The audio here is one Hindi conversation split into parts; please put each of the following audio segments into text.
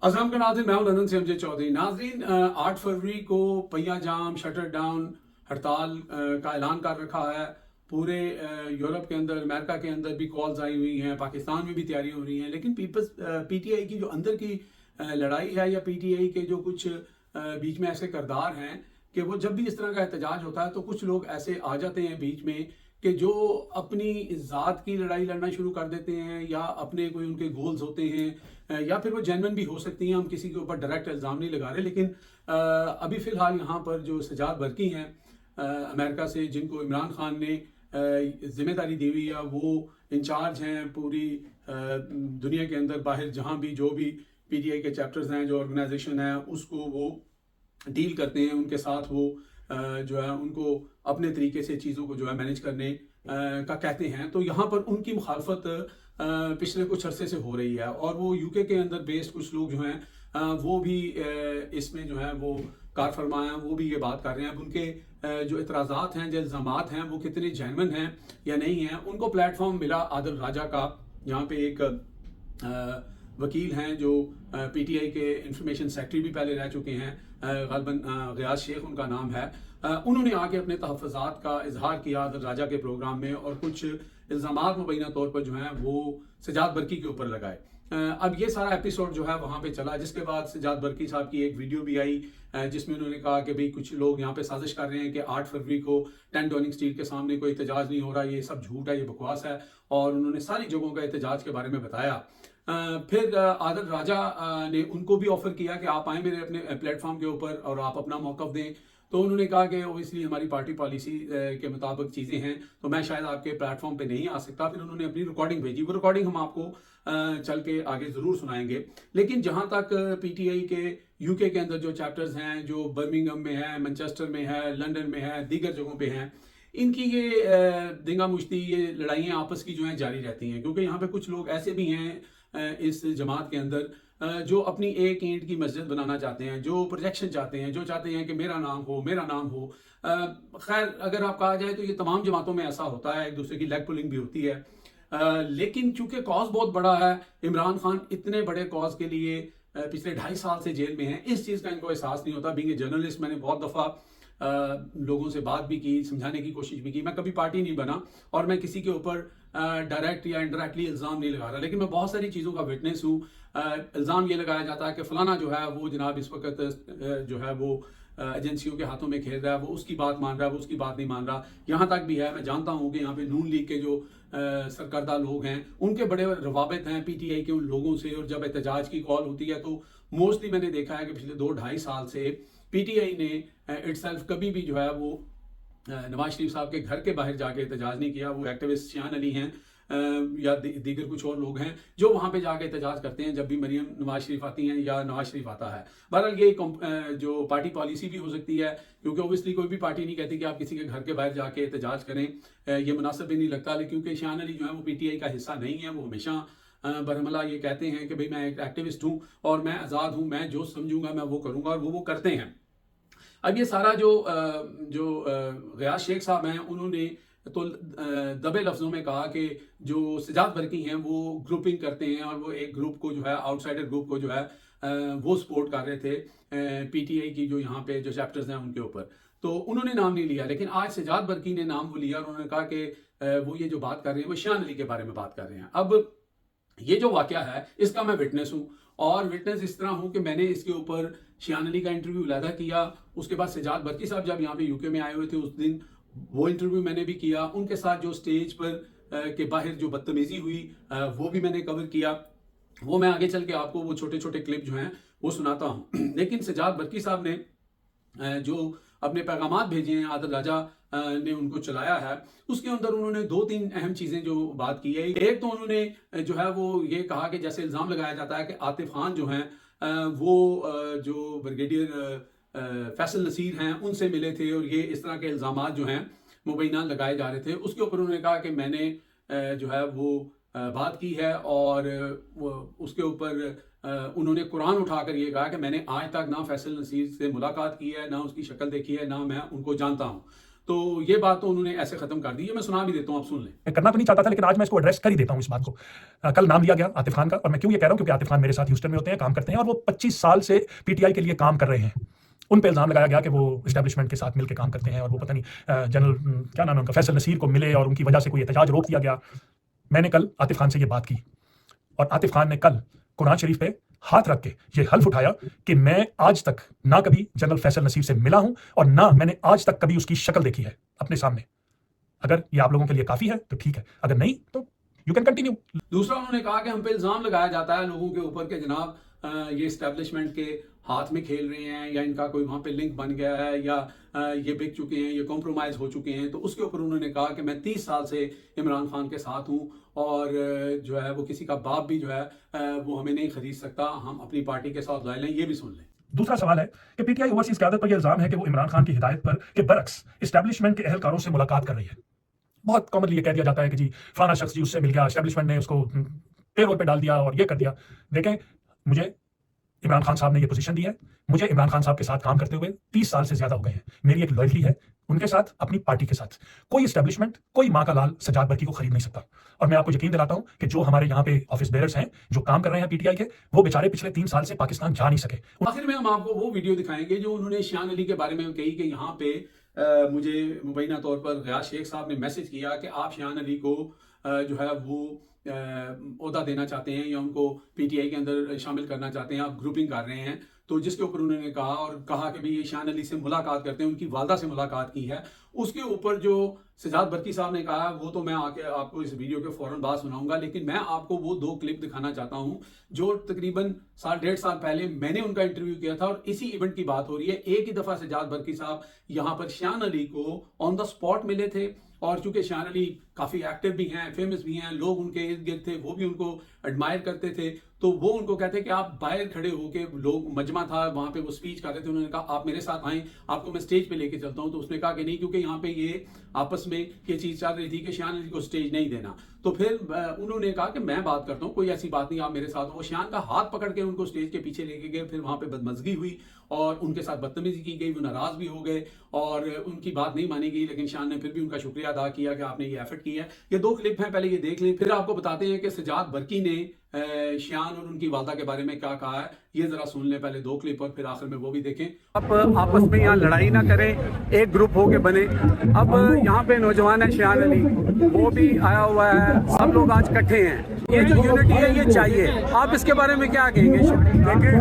अस्सलाम का नाज़रीन, मैं हूं लंदन से अमजद चौधरी। नाज़रीन, 8 फरवरी को पहिया जाम, शटर डाउन, हड़ताल का ऐलान कर रखा है। पूरे यूरोप के अंदर, अमेरिका के अंदर भी कॉल्स आई हुई हैं, पाकिस्तान में भी तैयारी हो रही हैं। लेकिन पीपल्स पीटीआई की जो अंदर की लड़ाई है, या पीटीआई के जो कुछ बीच में ऐसे किरदार हैं कि वो जब भी इस तरह का एहतजाज होता है तो कुछ लोग ऐसे आ जाते हैं बीच में कि जो अपनी ज़ात की लड़ाई लड़ना शुरू कर देते हैं, या अपने कोई उनके गोल्स होते हैं, या फिर वो जेन्युइन भी हो सकती हैं। हम किसी के ऊपर डायरेक्ट इल्ज़ाम नहीं लगा रहे, लेकिन अभी फ़िलहाल यहाँ पर जो सजाद बरकी हैं अमेरिका से, जिनको इमरान खान ने जिम्मेदारी दी हुई है, वो इंचार्ज हैं पूरी दुनिया के अंदर बाहर, जहाँ भी जो भी पीटीआई के चैप्टर्स हैं, जो ऑर्गेनाइजेशन है, उसको वो डील करते हैं। उनके साथ वो जो है उनको अपने तरीके से चीज़ों को जो है मैनेज करने का कहते हैं। तो यहाँ पर उनकी मुखालफत पिछले कुछ अरसे से हो रही है, और वो यूके के अंदर बेस्ड कुछ लोग जो हैं वो भी इसमें जो है वो कार फरमा हैं, वो भी ये बात कर रहे हैं। अब उनके जो इतराज़ात हैं, जो इल्ज़ामात हैं, वो कितने जेन्युइन हैं या नहीं हैं। उनको प्लेटफॉर्म मिला आदिल राजा का। यहाँ पे एक वकील हैं जो पीटीआई के इंफॉर्मेशन सेक्रेटरी भी पहले रह चुके हैं, गलबन गयास शेख उनका नाम है। उन्होंने आके अपने तहफ़्फ़ुज़ात का इजहार किया आदिल राजा के प्रोग्राम में, और कुछ इल्ज़ामात मुबैना तौर पर जो हैं वो सजाद बरकी के ऊपर लगाए। अब ये सारा एपिसोड जो है वहाँ पे चला, जिसके बाद सजाद बरकी साहब की एक वीडियो भी आई जिसमें उन्होंने कहा कि भाई कुछ लोग यहाँ पे साजिश कर रहे हैं कि 8 फरवरी को 10 डाउनिंग स्ट्रीट के सामने कोई एहतजाज नहीं हो रहा, ये सब झूठ है, ये बकवास है। और उन्होंने सारी जगहों का एहतजाज के बारे में बताया। फिर आदिल राजा ने उनको भी ऑफर किया कि आप आए मेरे अपने प्लेटफॉर्म के ऊपर और आप अपना मौक़िफ़ दें। तो उन्होंने कहा कि ओबियसली हमारी पार्टी पॉलिसी के मुताबिक चीज़ें हैं, तो मैं शायद आपके प्लेटफॉर्म पे नहीं आ सकता। फिर उन्होंने अपनी रिकॉर्डिंग भेजी, वो रिकॉर्डिंग हम आपको चल के आगे ज़रूर सुनाएंगे। लेकिन जहाँ तक पीटीआई के यूके के अंदर जो चैप्टर्स हैं, जो बर्मिंघम में है, मैनचेस्टर में है, लंदन में है, दीगर जगहों पे हैं, इनकी ये दिंगा मुश्ती, ये लड़ाइयाँ आपस की जो हैं जारी रहती हैं। क्योंकि यहाँ पे कुछ लोग ऐसे भी हैं इस जमात के अंदर जो अपनी एक ईंट की मस्जिद बनाना चाहते हैं, जो प्रोजेक्शन चाहते हैं, जो चाहते हैं कि मेरा नाम हो, मेरा नाम हो। खैर, अगर आप कहा जाए तो ये तमाम जमातों में ऐसा होता है, एक दूसरे की लेग पुलिंग भी होती है। लेकिन चूंकि कॉज बहुत बड़ा है, इमरान खान इतने बड़े कॉज के लिए पिछले 2.5 साल से जेल में हैं, इस चीज़ का इनको एहसास नहीं होता। बीइंग ए जर्नलिस्ट, मैंने बहुत दफ़ा लोगों से बात भी की, समझाने की कोशिश भी की। मैं कभी पार्टी नहीं बना, और मैं किसी के ऊपर डायरेक्ट या इनडायरेक्टली इल्ज़ाम नहीं लगा रहा, लेकिन मैं बहुत सारी चीज़ों का विटनेस हूँ। इल्ज़ाम ये लगाया जाता है कि फ़लाना जो है वो जनाब इस वक्त जो है वो एजेंसियों के हाथों में खेल रहा है, वो उसकी बात मान रहा है, वो उसकी बात नहीं मान रहा। यहाँ तक भी है, मैं जानता हूँ कि यहाँ पे नून लीग के जो सरकर्दा लोग हैं, उनके बड़े रवाबित हैं पीटीआई के उन लोगों से। और जब एहतजाज की कॉल होती है तो मोस्टली मैंने देखा है कि पिछले 2-2.5 साल से पीटीआई ने इटसेल्फ कभी भी जो है वो नवाज शरीफ साहब के घर के बाहर जाके एहतजाज नहीं किया। वो एक्टिविस्ट शियान अली हैं या दीगर कुछ और लोग हैं जो वहाँ पे जाके एहतजाज करते हैं जब भी मरियम नवाज शरीफ आती हैं या नवाज शरीफ आता है। बहरहाल ये जो पार्टी पॉलिसी भी हो सकती है, क्योंकि ओबियसली कोई भी पार्टी नहीं कहती कि आप किसी के घर के बाहर जाके एहतजाज करें, ये मुनासिब भी नहीं लगता। लेकिन क्योंकि शियान अली जो है वो पीटीआई का हिस्सा नहीं है, वो हमेशा बरहमला ये कहते हैं कि भाई मैं एक एक्टिविस्ट हूँ और मैं आज़ाद हूँ, मैं जो समझूंगा मैं वो करूँगा, और वो करते हैं। अब ये सारा जो गयास शेख साहब हैं, उन्होंने तो दबे लफ्ज़ों में कहा कि जो सजाद बरकी हैं वो ग्रुपिंग करते हैं, और वो एक ग्रुप को जो है, आउटसाइडर ग्रुप को जो है वो सपोर्ट कर रहे थे पीटीआई की जो यहाँ पे जो चैप्टर्स हैं उनके ऊपर। तो उन्होंने नाम नहीं लिया, लेकिन आज सजाद बरकी ने नाम वो लिया, और उन्होंने कहा कि वो ये जो बात कर रहे हैं वो शियान अली के बारे में बात कर रहे हैं। अब ये जो वाकया है इसका मैं विटनेस हूँ, और विटनेस इस तरह हूँ कि मैंने इसके ऊपर शियान अली का इंटरव्यू अलहदा किया। उसके बाद सजाद बरकी साहब जब यहाँ पे यूके में आए हुए थे, उस दिन वो इंटरव्यू मैंने भी किया। उनके साथ जो स्टेज पर के बाहर जो बदतमीजी हुई वो भी मैंने कवर किया। वो मैं आगे चल के आपको वो छोटे छोटे क्लिप जो हैं वो सुनाता हूँ। लेकिन सजाद बरकी साहब ने जो अपने पैगामात भेजे हैं, आदिल राजा ने उनको चलाया है, उसके अंदर उन्होंने 2-3 अहम चीज़ें जो बात की है। एक तो उन्होंने जो है वो ये कहा कि जैसे इल्ज़ाम लगाया जाता है कि आतिफ खान जो हैं वो जो ब्रिगेडियर फैसल नसीर हैं उनसे मिले थे, और ये इस तरह के इल्ज़ामात जो हैं मुबैना लगाए जा रहे थे। उसके ऊपर उन्होंने कहा कि मैंने जो है वो बात की है, और उसके ऊपर उन्होंने कुरान उठाकर ये कहा कि मैंने आज तक ना फैसल नसीर से मुलाकात की है, ना उसकी शक्ल देखी है, ना मैं उनको जानता हूँ। तो ये बात तो उन्होंने ऐसे खत्म कर दी है। मैं सुना भी देता हूँ, आप सुन लें। मैं करना तो नहीं चाहता था, लेकिन आज मैं इसको एड्रेस कर ही देता हूँ इस बात को। कल नाम लिया गया आतिफ खान का, और मैं क्यों ये कह रहा हूँ, क्योंकि आतिफ खान मेरे साथ ह्यूस्टन में होते हैं, काम करते हैं, और वो 25 साल से पीटीआई के लिए काम कर रहे हैं। उन पे इल्जाम लगाया गया कि वो एस्टैब्लिशमेंट के साथ मिलकर काम करते हैं, और वो पता नहीं जनरल क्या नाम है उनका, फैसल नसीर को मिले और उनकी वजह से कोई एहतजाज रोक दिया गया। मैंने कल आतिफ खान से ये बात की, और आतिफ खान ने कल कुरान शरीफ पे हाथ रख के ये हल्फ उठाया कि मैं आज तक ना कभी जनरल फैसल नसीर से मिला हूं, और ना मैंने आज तक कभी उसकी शक्ल देखी है अपने सामने। अगर ये आप लोगों के लिए काफी है तो ठीक है, अगर नहीं तो यू कैन कंटिन्यू। दूसरा, उन्होंने कहा कि हम पे इल्जाम लगाया जाता है लोगों के ऊपर के जनाब ये एस्टेब्लिशमेंट के हाथ में खेल रहे हैं, या इनका कोई वहां पे लिंक बन गया है, या ये बिक चुके हैं, ये कॉम्प्रोमाइज हो चुके हैं। तो उसके ऊपर उन्होंने कहा कि मैं 30 साल से इमरान खान के साथ हूं, और जो है वो किसी का बाप भी जो है वो हमें नहीं खरीद सकता, हम अपनी पार्टी के साथ लॉयल हैं। ये भी सुन लें। दूसरा सवाल है कि पीटीआई ओवरसीज क़यादत पर यह इल्जाम है कि वो इमरान खान की हिदायत पर के बरक्स एस्टैब्लिशमेंट के अहलकारों से मुलाकात कर रही है। बहुत कॉमनली ये कह दिया जाता है कि जी फलाना शख्स जी उससे मिल गया, एस्टैब्लिशमेंट ने उसको पेरोल पे डाल दिया और ये कर दिया। देखें, मुझे इमरान खान साहब ने ये पोजीशन दी है, मुझे इमरान खान साहब के साथ काम करते हुए 30 साल से ज्यादा हो गए हैं। मेरी एक लॉयल्टी है उनके साथ, अपनी पार्टी के साथ। कोई एस्टैब्लिशमेंट, कोई माँ का लाल सजाद बर्की को खरीद नहीं सकता। और मैं आपको यकीन दिलाता हूं कि जो हमारे यहाँ पे ऑफिस बेयरर्स हैं, जो काम कर रहे हैं पीटीआई के, वो बेचारे पिछले 3 साल से पाकिस्तान जा नहीं सके। आखिर में हम आपको वो वीडियो दिखाएंगे जो उन्होंने शान अली के बारे में कही कि यहाँ पे मुझे मुबैना तौर पर गयास शेख साहब ने मैसेज किया कि आप शान अली को जो है वो ओहदा देना चाहते हैं, या उनको पीटीआई के अंदर शामिल करना चाहते हैं, आप ग्रुपिंग कर रहे हैं। तो जिसके ऊपर उन्होंने कहा, और कहा कि भाई ये शान अली से मुलाकात करते हैं, उनकी वालदा से मुलाकात की है। उसके ऊपर जो सजाद बर्की साहब ने कहा वो तो मैं आके आपको इस वीडियो के फौरन बाद सुनाऊंगा, लेकिन मैं आपको वो 2 क्लिप दिखाना चाहता हूं जो तकरीबन 1.5 साल पहले मैंने उनका इंटरव्यू किया था, और इसी इवेंट की बात हो रही है। एक ही दफा सजाद बर्की साहब यहाँ पर शान अली को ऑन द स्पॉट मिले थे, और चूंकि शान अली काफी एक्टिव भी हैं, फेमस भी हैं, लोग उनके इर्द गिर्द थे, वो भी उनको एडमायर करते थे। तो वो उनको कहते कि आप बाहर खड़े होके, लोग मजमा था वहां पे, वो स्पीच कर रहे थे, उन्होंने कहा आप मेरे साथ आएं, आपको मैं स्टेज पे लेके चलता हूं। तो उसने कहा कि नहीं, क्योंकि यहाँ पे ये आपस में ये चीज चल रही थी कि शान अली को स्टेज नहीं देना। तो फिर उन्होंने कहा कि मैं बात करता हूँ, कोई ऐसी बात नहीं, आप मेरे साथ हो। शान का हाथ पकड़ के उनको स्टेज के पीछे लेके गए, फिर वहां पे बदमजगी हुई और उनके साथ बदतमीजी की गई, वो नाराज भी हो गए और उनकी बात नहीं मानी गई। लेकिन शान ने फिर भी उनका शुक्रिया अदा किया कि आपने ये एफर्ट किया है। ये 2 क्लिप हैं, पहले ये देख लें, फिर आपको बताते हैं कि सजाद बर्की ने शान और उनकी वालदा के बारे में क्या कहा है। ये जरा सुन लें पहले 2 क्लिप, और फिर आखिर में वो भी देखें। आप आपस में यहाँ लड़ाई ना करें, एक ग्रुप होके बने। अब यहाँ पे नौजवान है शान अली, वो भी आया हुआ है, सब लोग आज इकट्ठे हैं। ये जो यूनिटी है ये चाहिए, आप इसके बारे में क्या कहेंगे? देखिए,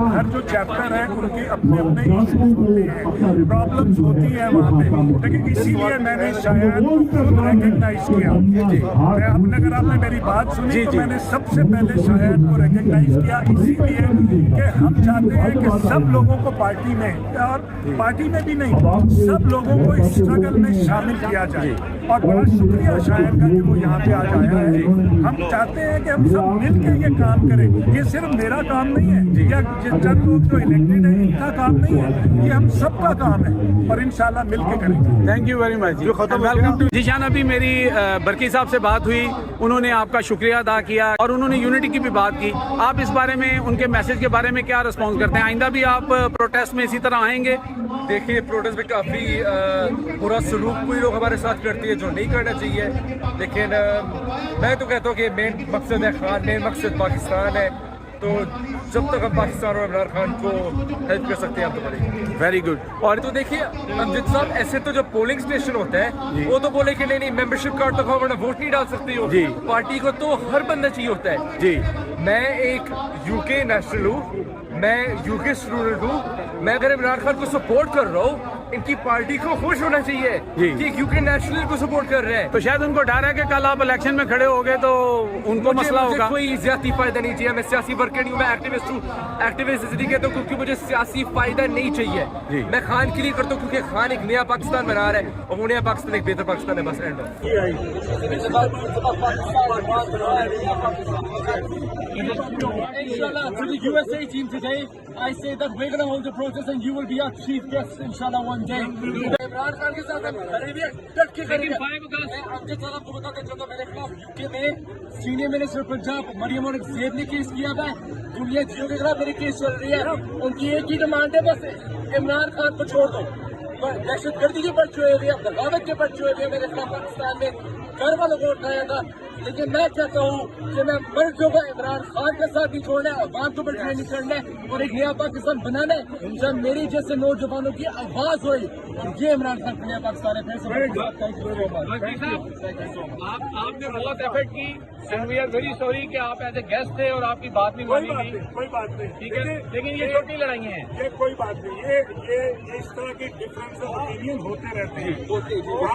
हर जो चैप्टर है उनकी अपने अपने इश्यूज होते हैं, प्रॉब्लम्स होती है वहाँ पे, लेकिन इसीलिए मैंने शायद खुद रिकग्नाइज किया। मैं अपने, अगर आपने मेरी बात सुनी तो मैंने सबसे पहले शायद को रिकग्नाइज किया, इसीलिए कि हम चाहते हैं कि सब लोगों को पार्टी में, और पार्टी में भी नहीं, सब लोगों को इस स्ट्रगल में शामिल किया जाए। और बड़ा शुक्रिया शायद का कि वो यहाँ पे आज आया है। हम चाहते हैं कि हम सब मिलकर ये काम करें। ये सिर्फ मेरा काम नहीं है, या चंद लोग जो इलेक्टेड है इनका काम नहीं है, ये हम सबका काम है, और इंशाल्लाह मिलकर करेंगे। Thank you very much. Welcome to Zeeshan. अभी मेरी बर्की साहब से बात हुई, उन्होंने आपका शुक्रिया अदा किया और उन्होंने यूनिटी की भी बात की। आप इस बारे में, उनके मैसेज के बारे में क्या रिस्पॉन्स करते हैं? आइंदा भी आप प्रोटेस्ट में इसी तरह आएंगे? देखिए, प्रोटेस्ट में काफ़ी बुरा सलूक कोई लोग हमारे साथ करते हैं जो नहीं करना चाहिए, लेकिन मैं तो कहता हूँ कि मेन मकसद है खान, मेन मकसद पाकिस्तान है। तो जब तक हम पाकिस्तान और इमरान खान को हेल्प कर सकते हैं हम तो करेंगे। Very good. और तो देखिए अमजद साहब, ऐसे तो जो पोलिंग स्टेशन होता है वो तो बोले कि नहीं मेंबरशिप कार्ड तो खाओ वरना वोट नहीं डाल सकते हो जी। पार्टी को तो हर बंदा चाहिए होता है जी। मैं एक यूके नेशनल हूँ, मैं यूके स्टूडेंट हूँ, मैं अगर इमरान खान को सपोर्ट कर रहा हूँ, इनकी पार्टी को खुश होना चाहिए कि यूके नेशनल को सपोर्ट कर रहे हैं। तो शायद उनको डर है कि कल आप इलेक्शन में खड़े हो गए तो उनको मसला होगा। कोई ज्यादा फायदा नहीं चाहिए, मैं सियासी वर्कर नहीं हूँ, मैं एक्टिविस्ट हूँ। एक्टिविस्ट इसलिए कहता हूँ क्योंकि मुझे सियासी फायदा नहीं चाहिए। मैं खान के लिए करता हूँ क्योंकि खान एक नया पाकिस्तान बना रहा है, और वो नया पाकिस्तान एक बेहतर पाकिस्तान है। बस and Inshallah, to the USA team today, I say that we're going to hold the protest and you will be our chief guest, inshallah, one day. Imran Khan के साथ हम करेंगे, डट के करेंगे। मैं अमजद साहब को बताता चलता, मेरे खिलाफ यूके में सीनियर मिनिस्टर पंजाब मरियम और ज़ैद ने केस किया था। दुनिया जियो के खिलाफ मेरी केस चल रही है। उनकी एक ही डिमांड है, बस इमरान खान को छोड़ दो। दहशतगर्दी के पर्चे हुए हैं, बगावत के पर्चे हुए हैं मेरे खिलाफ पाकिस्तान में, घर वालों को उठाया था। लेकिन मैं चाहता हूँ कि मैं मर जाऊंगा, इमरान खान के साथ नहीं छोड़ना है, अवाम को बर्बाद नहीं करना है और एक नया पाकिस्तान बनाना है जब मेरी जैसे नौजवानों की आवाज हुई। और ये इमरान खान का नया पाकिस्तान है। फिर आपने बहुत एफर्ट की and we are very sorry कि आप एज ए गेस्ट थे और आपकी बात नहीं मानी गई। कोई बात नहीं, ठीक है, लेकिन ये छोटी लड़ाइयाँ हैं। ये कोई बात नहीं, ये इस तरह के डिफरेंस ऑफ ओपिनियन होते रहते हैं।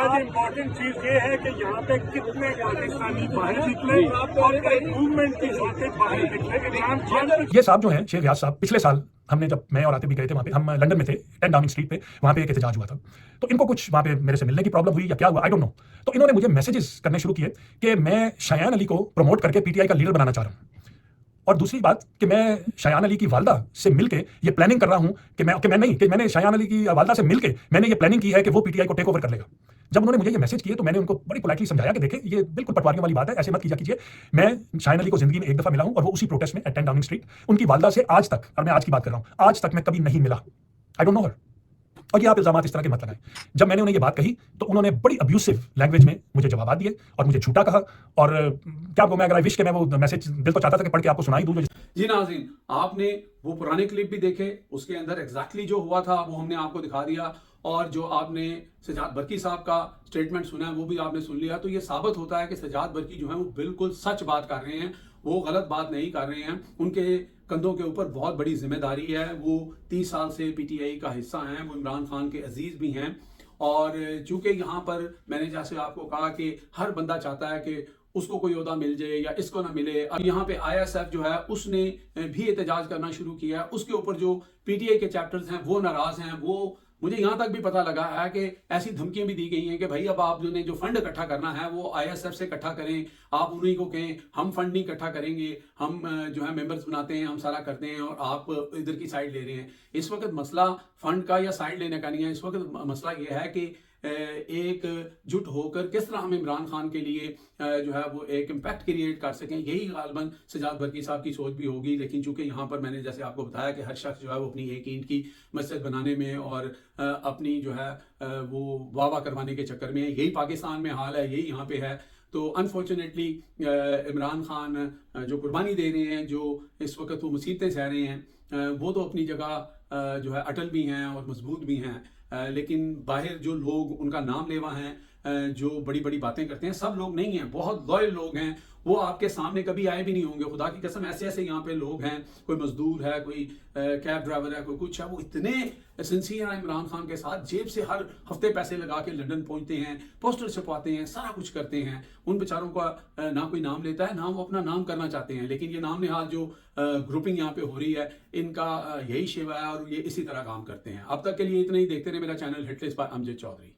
आज इम्पोर्टेंट चीज ये है कि यहाँ पे कितने पाकिस्तानी बाहर निकले और मूवमेंट की बातें बाहर निकले। इमरान खान ये साहब जो हैं शेख रियाज साहब, पिछले साल हमने जब मैं और आतिफ भी गए थे वहाँ पे, हम लंदन में थे 10 डाउनिंग स्ट्रीट पे, वहाँ पे एक एहतजाज हुआ था। तो इनको कुछ वहाँ पे मेरे से मिलने की प्रॉब्लम हुई या क्या हुआ, आई डोंट नो। तो इन्होंने मुझे मैसेजेस करने शुरू किए कि मैं शायान अली को प्रमोट करके पीटीआई का लीडर बनाना चाह रहा हूँ। और दूसरी बात कि मैं शायान अली की वालदा से मिलके ये प्लानिंग कर रहा हूँ कि मैंने शायान अली की वालदा से मिलके मैंने ये प्लानिंग की है कि वो पीटीआई को टेक ओवर कर लेगा। जब उन्होंने मुझे ये मैसेज किए तो मैंने उनको बड़ी पोलाइटली समझाया कि देखें ये बिल्कुल पटवारियों वाली बात है, ऐसे मत कीजिए। मैं शायान अली को जिंदगी में एक दफा मिला हूं और वो उसी प्रोटेस्ट में एट 10 डाउनिंग स्ट्रीट, उनकी वालदा से आज तक, और मैं आज की बात कर रहा हूं, आज तक मैं कभी नहीं मिला। आई डोंट नो हर। और ये आप इल्जाम इस तरह के मत लगाएं। जब मैंने उन्हें ये बात कही तो उन्होंने बड़ी अब्यूसिव लैंग्वेज में मुझे जवाब दिए और मुझे झूठा कहा। और क्या मैं अगर आई विश कि मैं वो मैसेज दिल तो चाहता था कि पढ़ के आपको सुनाई दूं। जी नाज़रीन, आपने वो पुराने क्लिप भी देखे, उसके अंदर एग्जैक्टली जो हुआ था वो हमने आपको दिखा दिया, और जो आपने सजाद बरकी साहब का स्टेटमेंट सुना है वो भी आपने सुन लिया। तो ये साबित होता है कि सजाद बरकी जो है वो बिल्कुल सच बात कर रहे हैं, वो गलत बात नहीं कर रहे हैं। उनके कंधों के ऊपर बहुत बड़ी जिम्मेदारी है। वो 30 साल से पीटीआई का हिस्सा हैं, वो इमरान खान के अजीज भी हैं। और चूंकि यहाँ पर मैंने जैसे आपको कहा कि हर बंदा चाहता है कि उसको कोई ओहदा मिल जाए या इसको ना मिले। अब यहाँ पे आईएसएफ जो है उसने भी एहतजाज करना शुरू किया है, उसके ऊपर जो पीटीआई के चैप्टर्स हैं वो नाराज हैं। वो मुझे यहाँ तक भी पता लगा है कि ऐसी धमकियां भी दी गई हैं कि भाई अब आप जो फंड इकट्ठा करना है वो आईएसएफ से इकट्ठा करें, आप उन्हीं को कहें हम फंड नहीं इकट्ठा करेंगे, हम जो है मेंबर्स बनाते हैं, हम सारा करते हैं और आप इधर की साइड ले रहे हैं। इस वक्त मसला फंड का या साइड लेने का नहीं है, इस वक्त मसला ये है कि एक जुट होकर किस तरह हम इमरान खान के लिए जो है वो एक इम्पैक्ट क्रिएट कर सकें। यही गालबन सजाद बरकी साहब की सोच भी होगी। लेकिन चूंकि यहाँ पर मैंने जैसे आपको बताया कि हर शख्स जो है वो अपनी एक ईंट की मस्जिद बनाने में और अपनी जो है वो वाह करवाने के चक्कर में, यही पाकिस्तान में हाल है, यही यहाँ पे है। तो अनफॉर्चुनेटली इमरान खान जो कुर्बानी दे रहे हैं, जो इस वक्त वो मुसीबतें सह रहे हैं, वो तो अपनी जगह जो है अटल भी हैं और मजबूत भी हैं। लेकिन बाहर जो लोग उनका नाम लेवा हैं, जो बड़ी बड़ी बातें करते हैं, सब लोग नहीं हैं। बहुत लॉयल लोग हैं, वो आपके सामने कभी आए भी नहीं होंगे। खुदा की कसम ऐसे ऐसे यहाँ पे लोग हैं, कोई मजदूर है, कोई कैब ड्राइवर है, कोई कुछ है, वो इतने सिंसियर हैं इमरान खान के साथ, जेब से हर हफ्ते पैसे लगा के लंदन पहुंचते हैं, पोस्टर छपवाते हैं, सारा कुछ करते हैं। उन बेचारों का ना कोई नाम लेता है, ना वो अपना नाम करना चाहते हैं। लेकिन ये नाम निहाल जो ग्रुपिंग यहाँ पे हो रही है, इनका यही शेवा है और ये इसी तरह काम करते हैं। अब तक के लिए इतना ही। देखते रहे मेरा channel hitlist by Amjad Chaudhary.